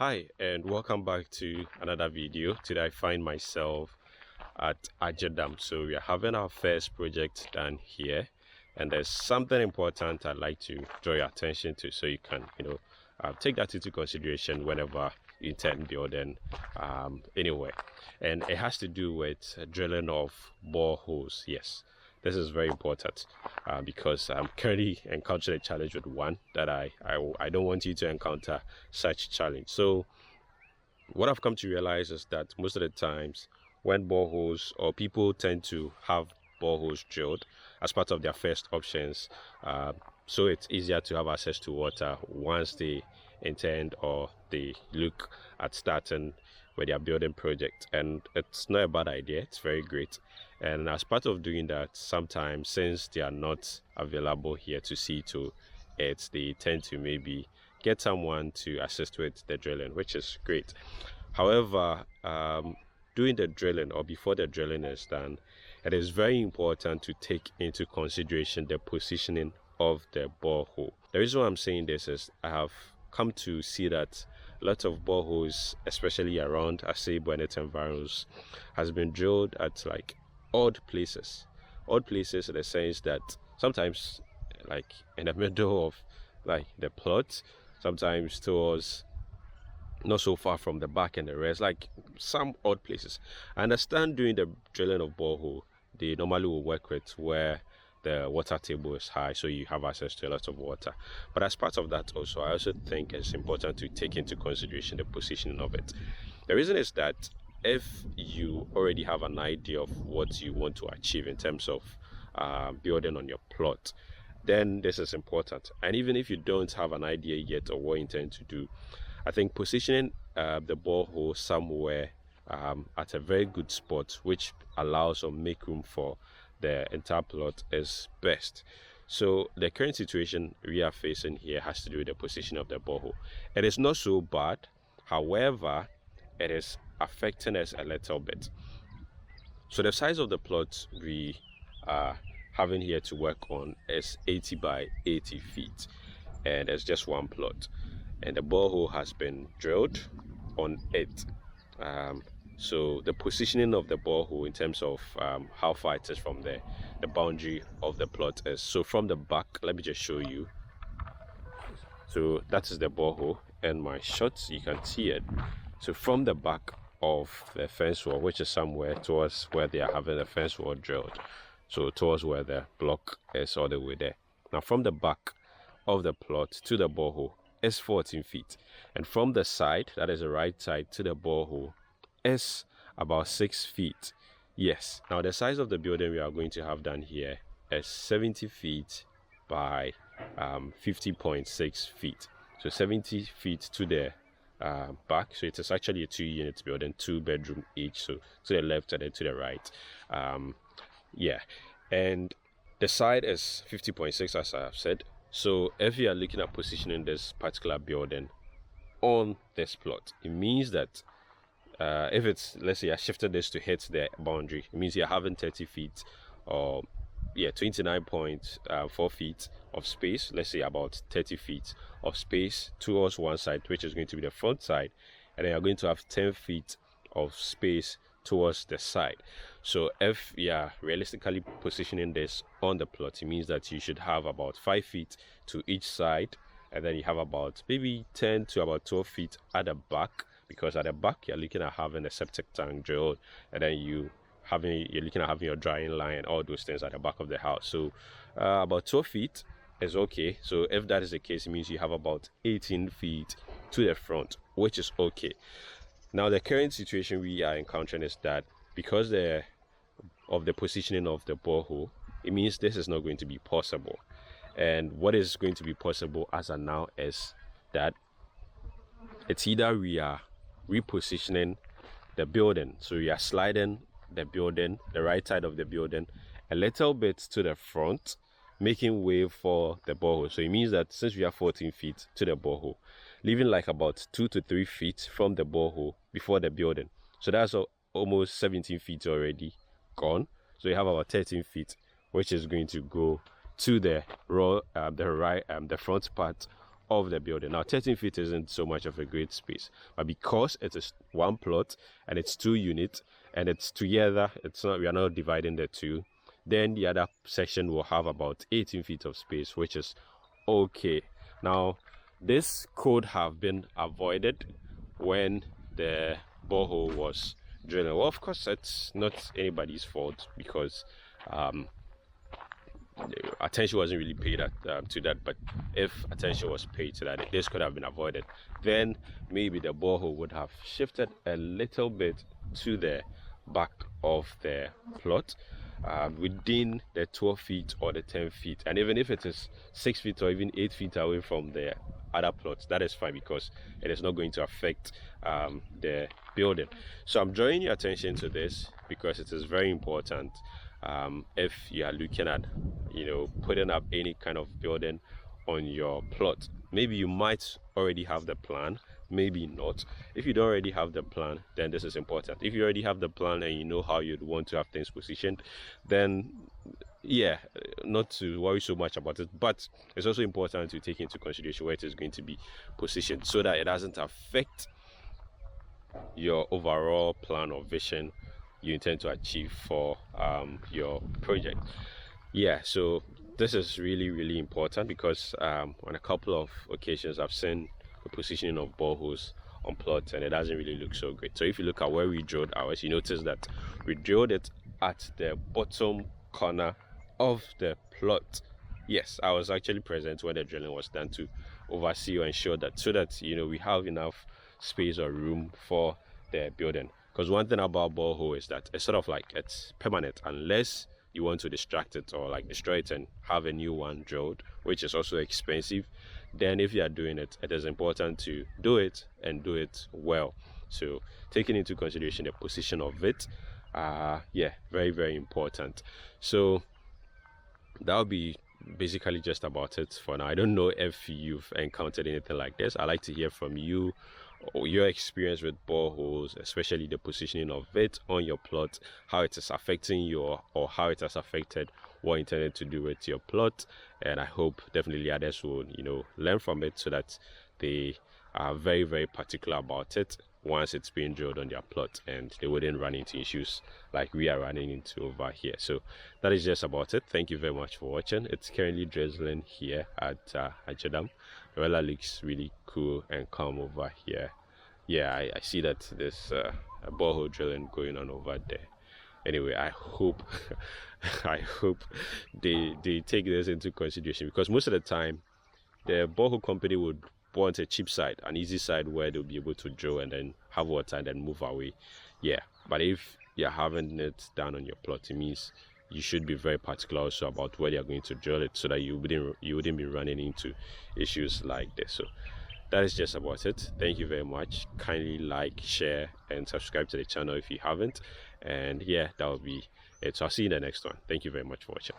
Hi and welcome back to another video. Today I find myself at Dam. So we are having our first project done here, and there's something important I'd like to draw your attention to, so you can take that into consideration whenever you intend building anywhere. And it has to do with drilling of boreholes. Yes, this is very important because I'm currently encountering a challenge with one that I don't want you to encounter such challenge. So what I've come to realize is that most of the times when boreholes, or people tend to have boreholes drilled as part of their first options, so it's easier to have access to water once they intend or they look at starting with their building project. And it's not a bad idea, it's very great. And as part of doing that, sometimes since they are not available here to see to it, they tend to maybe get someone to assist with the drilling, which is great. However, doing the drilling, or before the drilling is done, it is very important to take into consideration the positioning of the borehole. The reason why I'm saying this is I have come to see that lots of boreholes, especially around Asebo and its environs, has been drilled at like odd places in the sense that sometimes like in the middle of like the plot, sometimes towards not so far from the back and the rest, like some odd places. I understand during the drilling of borehole, they normally will work with where the water table is high, so you have access to a lot of water. But as part of that also, I also think it's important to take into consideration the positioning of it. The reason is that if you already have an idea of what you want to achieve in terms of building on your plot, then this is important. And even if you don't have an idea yet or what you intend to do, I think positioning the borehole somewhere at a very good spot, which allows or make room for the entire plot, is best. So the current situation we are facing here has to do with the position of the borehole. It is not so bad, however, it is affecting us a little bit. So the size of the plot we are having here to work on is 80 by 80 feet, and it's just one plot, and the borehole has been drilled on it. So the positioning of the borehole in terms of how far it is from the boundary of the plot is, so from the back, let me just show you. So that is the borehole, and my shots, you can see it. So from the back of the fence wall, which is somewhere towards where they are having the fence wall drilled, so towards where the block is, all the way there. Now from the back of the plot to the borehole is 14 feet, and from the side, that is the right side, to the borehole is about 6 feet. Yes, now the size of the building we are going to have done here is 70 feet by 50.6 feet. So 70 feet to the back, so it is actually a 2-unit building, 2 bedroom each, so to the left and then to the right. Yeah, and the side is 50.6, as I have said. So if you are looking at positioning this particular building on this plot, it means that if it's, let's say I shifted this to hit the boundary, it means you're having 30 feet or 29.4 feet of space, let's say about 30 feet of space towards one side, which is going to be the front side, and then you're going to have 10 feet of space towards the side. So if you are realistically positioning this on the plot, it means that you should have about 5 feet to each side, and then you have about maybe 10 to about 12 feet at the back, because at the back you're looking at having a septic tank drilled, and then you're looking at having your drying line and all those things at the back of the house. So about 12 feet is okay. So if that is the case, it means you have about 18 feet to the front, which is okay. Now the current situation we are encountering is that because of the positioning of the borehole, it means this is not going to be possible. And what is going to be possible as of now is that it's either we are repositioning the building, so we are sliding the building, the right side of the building, a little bit to the front, making way for the borehole. So it means that since we are 14 feet to the borehole, leaving like about 2 to 3 feet from the borehole before the building, so that's almost 17 feet already gone. So you have about 13 feet, which is going to go to the front part of the building. Now 13 feet isn't so much of a great space, but because it is one plot and it's 2 units and it's together, we are not dividing the two, then the other section will have about 18 feet of space, which is okay. Now this could have been avoided when the borehole was drilling. Well, of course it's not anybody's fault, because attention wasn't really paid to that. But if attention was paid to that, this could have been avoided. Then maybe the borehole would have shifted a little bit to the back of the plot, within the 12 feet or the 10 feet. And even if it is 6 feet or even 8 feet away from the other plots, that is fine, because it is not going to affect the building. So I'm drawing your attention to this because it is very important. If you are looking at, putting up any kind of building on your plot, maybe you might already have the plan, maybe not. If you don't already have the plan, then this is important. If you already have the plan and you know how you'd want to have things positioned, then yeah, not to worry so much about it. But it's also important to take into consideration where it is going to be positioned, so that it doesn't affect your overall plan or vision you intend to achieve for your project. Yeah, so this is really, really important, because on a couple of occasions I've seen the positioning of boreholes on plots and it doesn't really look so great. So if you look at where we drilled ours, you notice that we drilled it at the bottom corner of the plot. Yes, I was actually present when the drilling was done to oversee or ensure that, so that we have enough space or room for the building. Because one thing about borehole is that it's sort of like it's permanent, unless you want to distract it or like destroy it and have a new one drilled, which is also expensive. Then if you are doing it, it is important to do it and do it well. So taking into consideration the position of it, yeah, very, very important. So that'll be basically just about it for now. I don't know if you've encountered anything like this. I'd like to hear from you, or your experience with boreholes, especially the positioning of it on your plot, how it is affecting your, or how it has affected what you intended to do with your plot. And I hope definitely others will learn from it, so that they are very, very particular about it once it's being drilled on their plot, and they wouldn't run into issues like we are running into over here. So that is just about it. Thank you very much for watching. It's currently drizzling here at Ajadam. The weather looks really cool and calm over here. Yeah, I see that there's a borehole drilling going on over there. Anyway, I hope I hope they take this into consideration, because most of the time the borehole company would want a cheap site, an easy site where they'll be able to drill and then have water and then move away. Yeah, but if you're having it done on your plot, it means you should be very particular also about where you're going to drill it, so that you wouldn't be running into issues like this. So that is just about it. Thank you very much. Kindly like, share and subscribe to the channel if you haven't. And yeah, that will be it. So I'll see you in the next one. Thank you very much for watching.